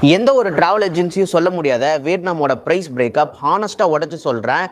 எந்த ஒரு டிராவல் ஏஜென்சியும் சொல்ல முடியாத வியட்நாமோட ப்ரைஸ் பிரேக்கப் ஹானஸ்ட்டாக உடச்சி சொல்கிறேன்.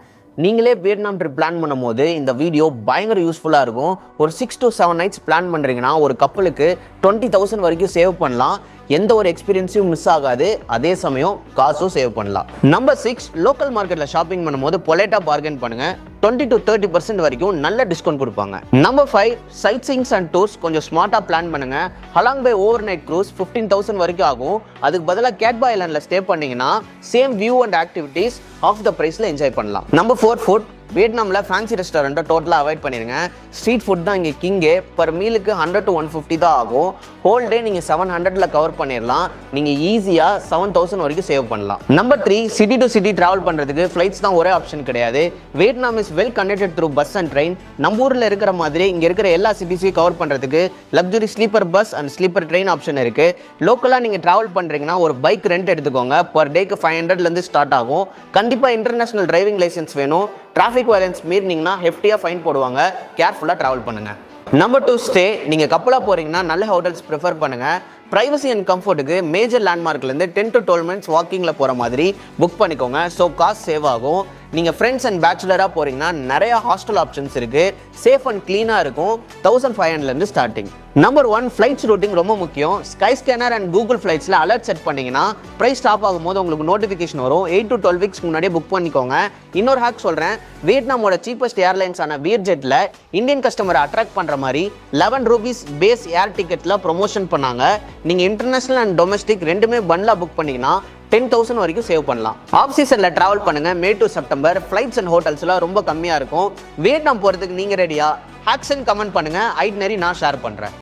நீங்களே வியட்நாம் ட்ரிப் பிளான் பண்ணும்போது இந்த வீடியோ பயங்கர யூஸ்ஃபுல்லாக இருக்கும். ஒரு 6 to 7 nights பிளான் பண்ணுறீங்கன்னா ஒரு கப்பலுக்கு 20,000 வரைக்கும் சேவ் பண்ணலாம். எந்த ஒரு எக்ஸ்பீரியன்ஸையும் மிஸ் ஆகாது, அதே சமயம் காசும் சேவ் பண்ணலாம். நம்பர் 6, லோக்கல் மார்க்கெட்டில் ஷாப்பிங் பண்ணும்போது பொலைட்டாக பார்கென் பண்ணுங்கள். 20 to 30% வரைக்கும் நல்ல டிஸ்கவுண்ட் கொடுப்பாங்க. Number 5, sight seeings and tours கொஞ்சம் ஸ்மார்ட்டாக பிளான் பண்ணுங்கள். Halong bay overnight cruise 15,000 வரைக்கும் ஆகும். அதுக்கு பதிலாக கேட்பா ஐலாண்டில் ஸ்டே பண்ணிங்கன்னா same view and activities of the ப்ரைஸில் என்ஜாய் பண்ணலாம். Number 4, food. வியட்நாமில் ஃபேன்சி ரெஸ்டாரண்ட்டை டோட்டலாக அவாய்ட் பண்ணிடுங்க. ஸ்ட்ரீட் ஃபுட் தான் இங்கே கிங்கே. பர் மீலுக்கு 100 to 150 தான் ஆகும். ஹோல் டே நீங்கள் 700 கவர் பண்ணிடலாம். நீங்கள் ஈஸியாக 7,000 வரைக்கும் சேவ் பண்ணலாம். Number 3, city to city travel பண்ணுறதுக்கு ஃப்ளைட்ஸ் தான் ஒரே ஆப்ஷன் கிடையாது. Vietnam is well connected through bus and train. நம்ம ஊரில் இருக்கிற மாதிரி இங்கே இருக்கிற எல்லா சிட்டிஸையும் கவர் பண்ணுறதுக்கு luxury sleeper bus and sleeper train option இருக்குது. லோக்கலாக நீங்கள் ட்ராவல் பண்ணுறீங்கன்னா ஒரு பைக் ரெண்ட் எடுத்துக்கோங்க. பர் டேக்கு 500 ஸ்டார்ட் ஆகும். கண்டிப்பாக இன்டர்நேஷனல் டிரைவிங் லைசன்ஸ் வேணும். டிராஃபிக் வயலன்ஸ் மீறினீங்கன்னா ஹெஃப்டியாக ஃபைன் போடுவாங்க. கேர்ஃபுல்லாக ட்ராவல் பண்ணுங்கள். Number 2, stay. நீங்கள் கப்பலாக போகிறீங்கன்னா நல்ல ஹோட்டல்ஸ் ப்ரிஃபர் பண்ணுங்கள். ப்ரைவசி அண்ட் கம்ஃபர்ட்டுக்கு மேஜர் லேண்ட்மார்க்லேருந்து 10 to 12 minutes வாக்கிங்கில் போகிற மாதிரி புக் பண்ணிக்கோங்க. ஸோ காசு சேவ் ஆகும். நீங்கள் ஃப்ரெண்ட்ஸ் அண்ட் பேச்சுலராக போகிறீங்கன்னா நிறையா ஹாஸ்டல் ஆப்ஷன்ஸ் இருக்குது. சேஃப் அண்ட் க்ளீனாக இருக்கும். 1500 ஸ்டார்டிங். நம்பர் 1, ஃப்ளைட்ஸ் ரூட்டிங் ரொம்ப முக்கியம். ஸ்கை ஸ்கேனர் அண்ட் கூகுள் ஃப்ளைட்ஸில் அலர்ட் செட் பண்ணிங்கன்னா ப்ரைஸ் ஸ்டாப் ஆகும்போது உங்களுக்கு நோட்டிஃபிகேஷன் வரும். 8 to 12 weeks முன்னாடியே புக் பண்ணிக்கோங்க. இன்னொரு ஹேக் சொல்கிறேன். வியட்நாமோட சீப்பஸ்ட் ஏர்லைன்ஸான வியர்ஜெட்டில் இந்தியன் கஸ்டமரை அட்ராக்ட் பண்ணுற மாதிரி 11 rupees பேஸ் ஏர் டிக்கெட்டில் ப்ரொமோஷன் பண்ணாங்க. நீங்கள் இன்டர்நேஷனல் அண்ட் டொமஸ்டிக் ரெண்டுமே பண்டிலாக புக் பண்ணிங்கன்னா 10,000 வரைக்கும் சேவ் பண்ணலாம். ஆஃப் சீசனில் ட்ராவல் பண்ணுங்கள். May to September flights and ஹோட்டல்ஸ்லாம் ரொம்ப கம்மியாக இருக்கும். வியட்நாம் போகிறதுக்கு நீங்கள் ரெடியா? ஹேக்ஸ் அண்ட் கமெண்ட் பண்ணுங்கள். ஐட்னரி நான் ஷேர் பண்ணுறேன்.